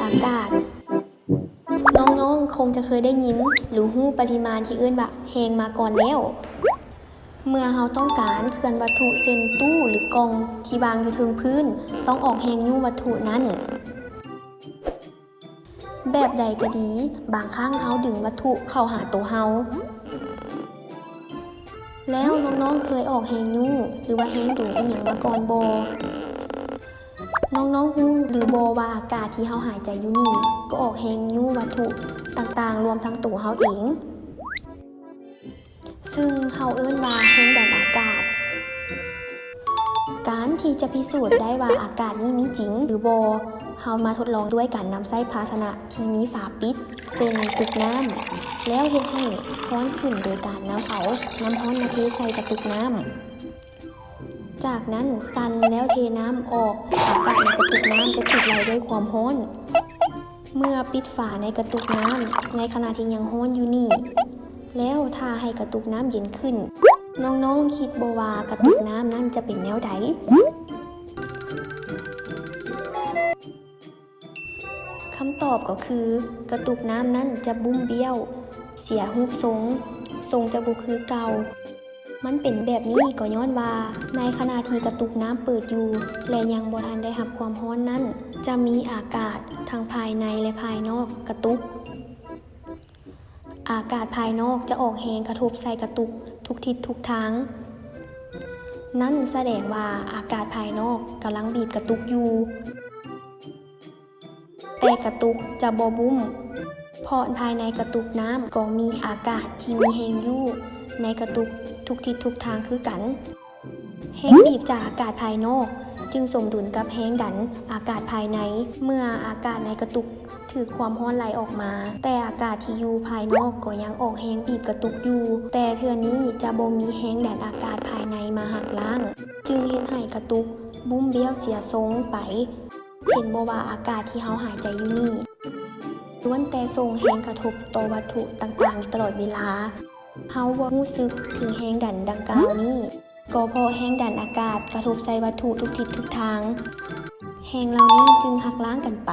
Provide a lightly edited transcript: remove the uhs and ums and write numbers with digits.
ากาศน้องๆคงจะเคยได้ยินหรือรู้ปริมาณที่เอิ้นว่าแฮงมาก่อนแล้วเมื่อเราต้องการเคลื่อนวัตถุเช่นตู้หรือกล่องที่วางอยู่ถึงพื้นต้องออกแฮงยู่วัตถุนั้นแบบใดก็ดีบางครั้งเราดึงวัตถุเข้าหาตัวเราแล้วน้องๆเคยออกแฮงยู่หรือว่าแฮงดูอีหยังมาก่อนบ่น้องๆรู้หรือบ่ว่าอากาศที่เราหายใจอยู่นี่ก็ออกแฮงยู่วัตถุต่างๆรวมทั้งตัวเราเองซึ่งเราเอิ้นว่าแฮงดันอากาศการที่จะพิสูจน์ได้ว่าอากาศนี้มีจริงหรือบ่เรามาทดลองด้วยการนำใส่ภาชนะที่มีฝาปิดเช่นตุกน้ำแล้วเฮ็ดให้ร้อนขึ้นโดยการนำเอาน้ำร้อนมาเทใส่กระตุกน้ำจากนั้นสั่นแล้วเทน้ำออกอากาศในกระตุกน้ำจะถูกไล่ด้วยความร้อนเมื่อปิดฝาในกระตุกน้ำในขณะที่ยังร้อนอยู่นี่แล้วถ้าให้กระตุกน้ำเย็นขึ้นน้องๆคิดบ่ว่ากระตุกน้ำนั่นจะเป็นแนวใดคำตอบก็คือกระตุกน้ำนั่นจะบุ้มเบี้ยวเสียรูปทรงจะบ่คือเก่ามันเป็นแบบนี้ก็ย้อนว่าในขณะที่กระตุกน้ำเปิดอยู่และยังบ่ทันได้รับความร้อนนั้นจะมีอากาศทั้งภายในและภายนอกกระตุกอากาศภายนอกจะออกแรงกระทบใส่กระตุกทุกทิศทุกทางนั่นแสดงว่าอากาศภายนอกกำลังบีบกระตุกอยู่แต่กระตุกจะบ่บุ้มเพราะภายในกระตุกน้ำก็มีอากาศที่มีแรงอยู่ในกระตุกทุกทิศทุกทางคือกันแรงบีบจากอากาศภายนอกจึงสมดุลกับแรงดันอากาศภายในเมื่ออากาศในกระตุกถือความร้อนไหลออกมาแต่อากาศที่อยู่ภายนอกก็ยังออกแรงบีบกระตุกอยู่แต่เทื่อนี้จะบ่มีแรงดันอากาศภายในมาหักล้างจึงเฮ็ดให้กระตุกบุ้มเบี้ยวเสียทรงไปเห็นบ่ว่าอากาศที่เฮาหายใจอยู่นี่ล้วนแต่ส่งแรงกระทบต่อวัตถุต่างๆตลอดเวลาเฮาบ่รู้สึกถึงแรงดันดังกล่าวนี้ก็เพราะแรงดันอากาศกระทบใส่วัตถุทุกทิศทุกทางแรงเหล่านี้จึงหักล้างกันไป